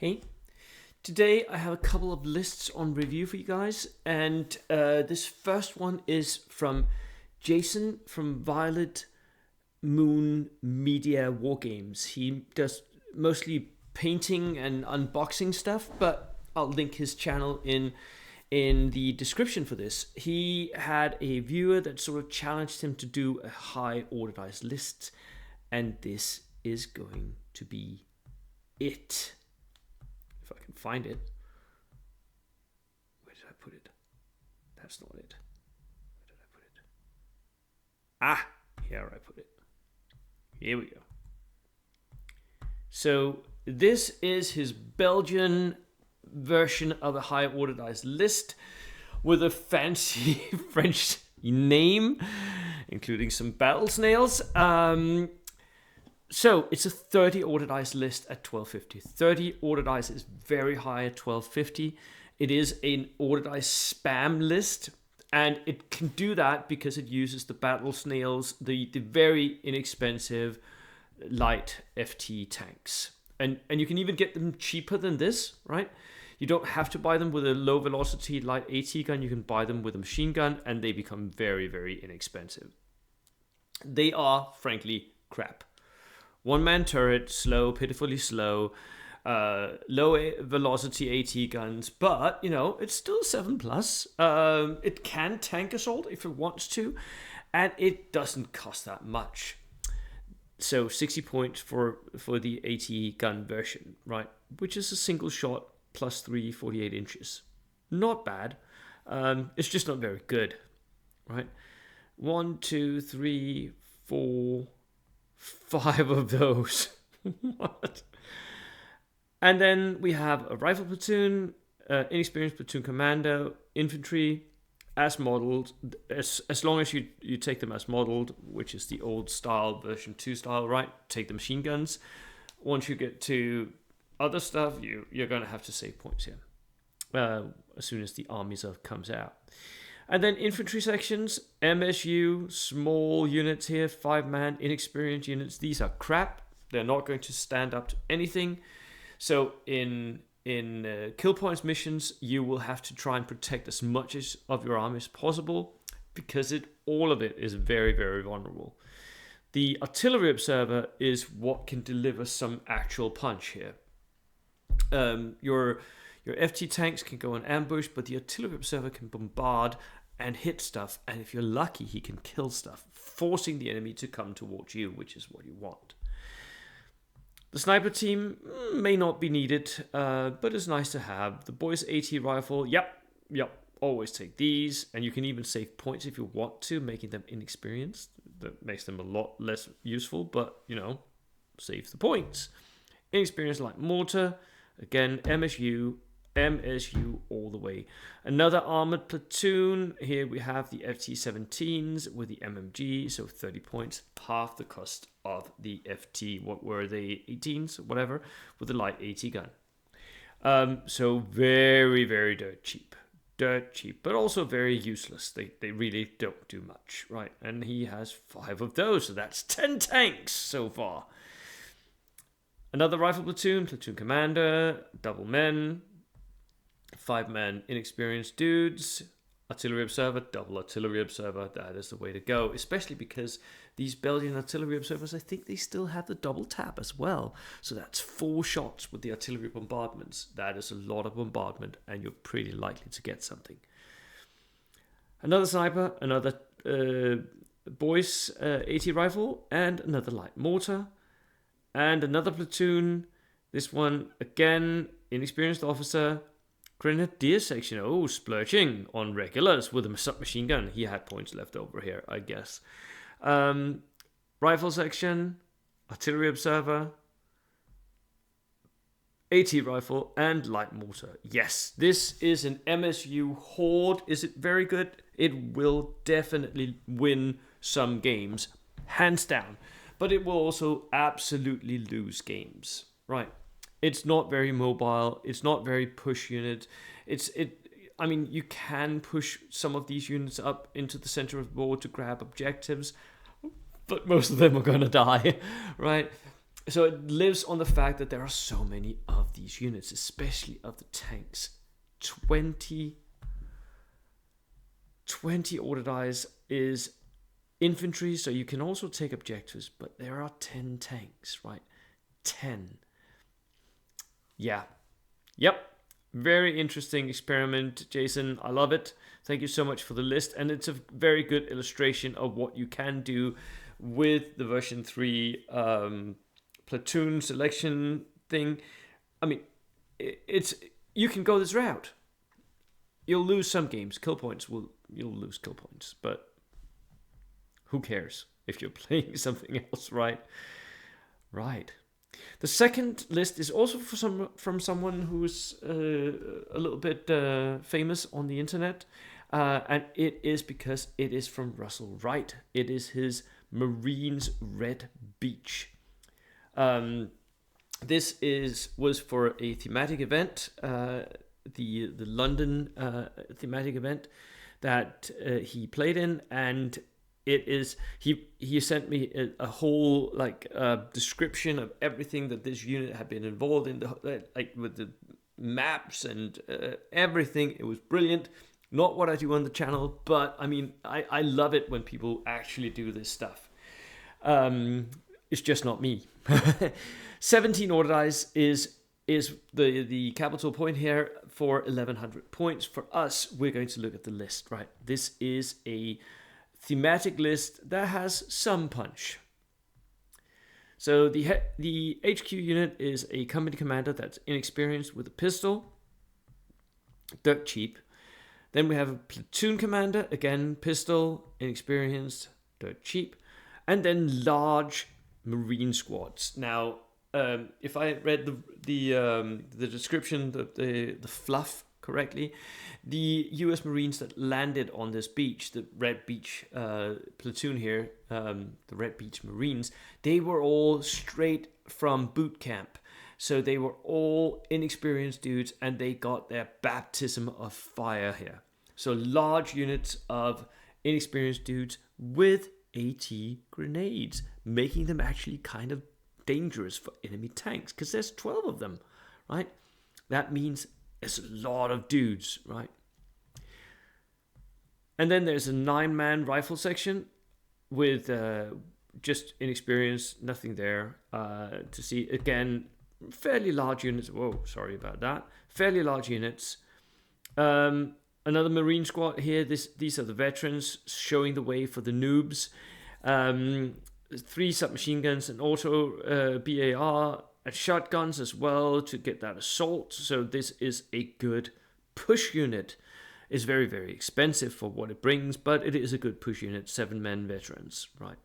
Hey, today I have a couple of lists on review for you guys, and this first one is from Jason from Violet Moon Media Wargames. He does mostly painting and unboxing stuff, but I'll link his channel in the description for this. He had a viewer that sort of challenged him to do a high orderized list, and this is going to be it. If I can find it. Where did I put it? That's not it. Where did I put it? Ah, here I put it. Here we go. So this is his Belgian version of a high orderized list with a fancy French name, including some battle snails. So it's a 30 orderized list at 1250. 30 orderized is very high at 1250. It is an orderized spam list, and it can do that because it uses the battle snails, the very inexpensive light FT tanks. And you can even get them cheaper than this, right? You don't have to buy them with a low velocity light AT gun. You can buy them with a machine gun, and they become very, very inexpensive. They are, frankly, crap. One-man turret, slow, pitifully slow, low velocity AT guns, but, you know, it's still 7+. It can tank assault if it wants to, and it doesn't cost that much. So 60 points for the AT gun version, right? Which is a single shot plus 3, 48 inches. Not bad. It's just not very good, right? 1, 2, 3, 4... 5 of those. What? And then we have a rifle platoon, inexperienced platoon commando, infantry, as modeled. As long as you take them as modeled, which is the old style, version 2 style, right? Take the machine guns. Once you get to other stuff, you're going to have to save points here. As soon as the army stuff comes out. And then infantry sections, MSU, small units here, 5-man, inexperienced units. These are crap. They're not going to stand up to anything. So in kill points missions, you will have to try and protect as much of your army as possible, because all of it is very, very vulnerable. The artillery observer is what can deliver some actual punch here. Your FT tanks can go in ambush, but the artillery observer can bombard and hit stuff, and if you're lucky, he can kill stuff, forcing the enemy to come towards you, which is what you want. The sniper team may not be needed, but it's nice to have. The boys AT rifle, yep, always take these, and you can even save points if you want to, making them inexperienced. That makes them a lot less useful, but, you know, save the points. Inexperienced light mortar, again, MSU all the way. Another armored platoon. Here we have the FT-17s with the MMG, so 30 points, half the cost of the FT, what were they, 18s, whatever, with the light AT gun. So very, very dirt cheap, but also very useless. They really don't do much, right? And he has 5 of those, so that's 10 tanks so far. Another rifle platoon commander, double men, 5-man inexperienced dudes, artillery observer, double artillery observer. That is the way to go, especially because these Belgian artillery observers, I think they still have the double tap as well. So that's 4 shots with the artillery bombardments. That is a lot of bombardment, and you're pretty likely to get something. Another sniper, another boys AT rifle, and another light mortar, and another platoon. This one again, inexperienced officer. Grenadier section, splurging on regulars with a submachine gun. He had points left over here, I guess. Rifle section, artillery observer, AT rifle, and light mortar. Yes, this is an MSU horde. Is it very good? It will definitely win some games, hands down. But it will also absolutely lose games, right? It's not very mobile. It's not very push unit. I mean, you can push some of these units up into the center of the board to grab objectives, but most of them are going to die, right? So it lives on the fact that there are so many of these units, especially of the tanks. 20 order dice is infantry, so you can also take objectives, but there are 10 tanks, right? 10. Yeah. Yep. Very interesting experiment, Jason. I love it. Thank you so much for the list. And it's a very good illustration of what you can do with the version 3 platoon selection thing. I mean, you can go this route. You'll lose some games. You'll lose kill points, but who cares if you're playing something else, right? Right. The second list is also from someone who's a little bit famous on the internet, and it is because it is from Russell Wright. It is his Marines Red Beach. This was for a thematic event, the London thematic event that he played in, and it is he sent me a whole description of everything that this unit had been involved in, with the maps and everything. It was brilliant. Not what I do on the channel, but I mean, I love it when people actually do this stuff. It's just not me. 17 order dice is the capital point here for 1100 points. For us, we're going to look at the list, right? This is a thematic list that has some punch. So the HQ unit is a company commander that's inexperienced with a pistol, dirt cheap. Then we have a platoon commander, again pistol, inexperienced, dirt cheap, and then large marine squads. Now, if I read the description, the fluff correctly, the US Marines that landed on this beach, the Red Beach platoon here, the Red Beach Marines, they were all straight from boot camp. So they were all inexperienced dudes, and they got their baptism of fire here. So large units of inexperienced dudes with AT grenades, making them actually kind of dangerous for enemy tanks, because there's 12 of them, right? That means there's a lot of dudes, right? And then there's a 9-man rifle section with just inexperienced, nothing there to see. Again, fairly large units. Whoa, sorry about that. Fairly large units. Another Marine squad here. These are the veterans showing the way for the noobs. 3 submachine guns, an auto BAR, and shotguns as well to get that assault. So this is a good push unit. It's very, very expensive for what it brings, but it is a good push unit. 7-men veterans, right?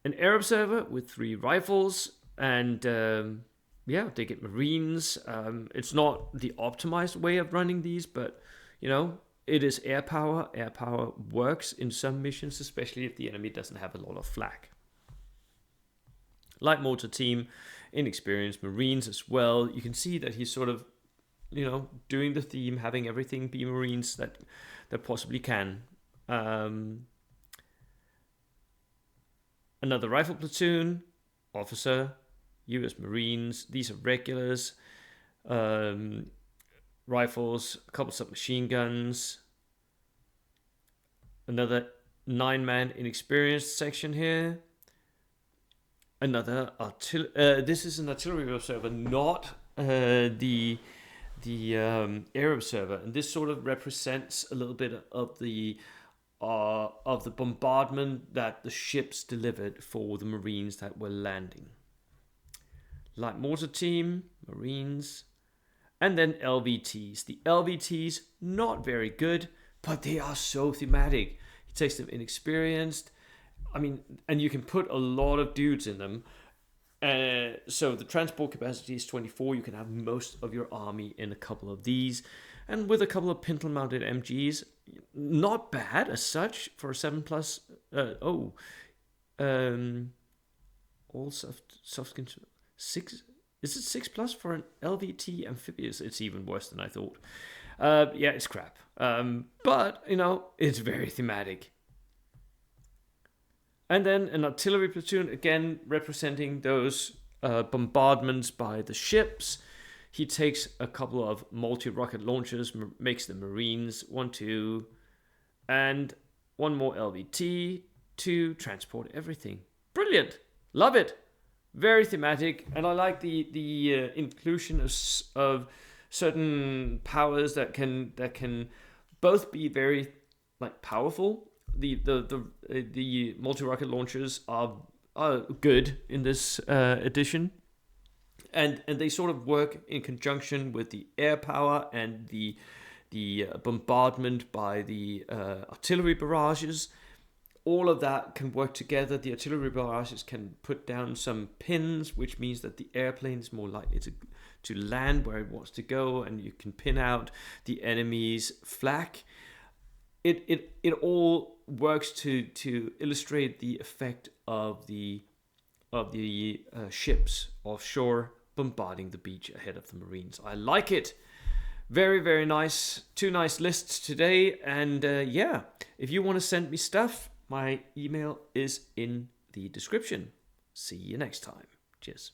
An air observer with 3 rifles, and they get Marines. It's not the optimized way of running these, but it is air power. Air power works in some missions, especially if the enemy doesn't have a lot of flak. Light mortar team, inexperienced Marines as well. You can see that he's sort of, doing the theme, having everything be Marines that possibly can. Another rifle platoon, officer, US Marines. These are regulars. Rifles, a couple submachine guns. Another 9-man inexperienced section here. Another this is an artillery observer, not the air observer, and this sort of represents a little bit of the bombardment that the ships delivered for the Marines that were landing. Light mortar team, Marines, and then LVTs. The LVTs, not very good, but they are so thematic. It takes them inexperienced. I mean, and you can put a lot of dudes in them. So the transport capacity is 24. You can have most of your army in a couple of these. And with a couple of pintle-mounted MGs, not bad as such for a 7+. All soft 6. Is it 6+ for an LVT amphibious? It's even worse than I thought. It's crap. But it's very thematic. And then an artillery platoon, again representing those bombardments by the ships. He takes a couple of multi-rocket launchers, makes the Marines 1, 2, and one more LVT to transport everything. Brilliant. Love it. Very thematic. And I like the inclusion of certain powers that can both be very powerful. The multi-rocket launchers are good in this edition. And they sort of work in conjunction with the air power and the bombardment by the artillery barrages. All of that can work together. The artillery barrages can put down some pins, which means that the airplane is more likely to land where it wants to go, and you can pin out the enemy's flak. It all works to illustrate the effect of the ships offshore bombarding the beach ahead of the Marines. I like it. Very, very nice. 2 nice lists today. And yeah, if you want to send me stuff, my email is in the description. See you next time. Cheers.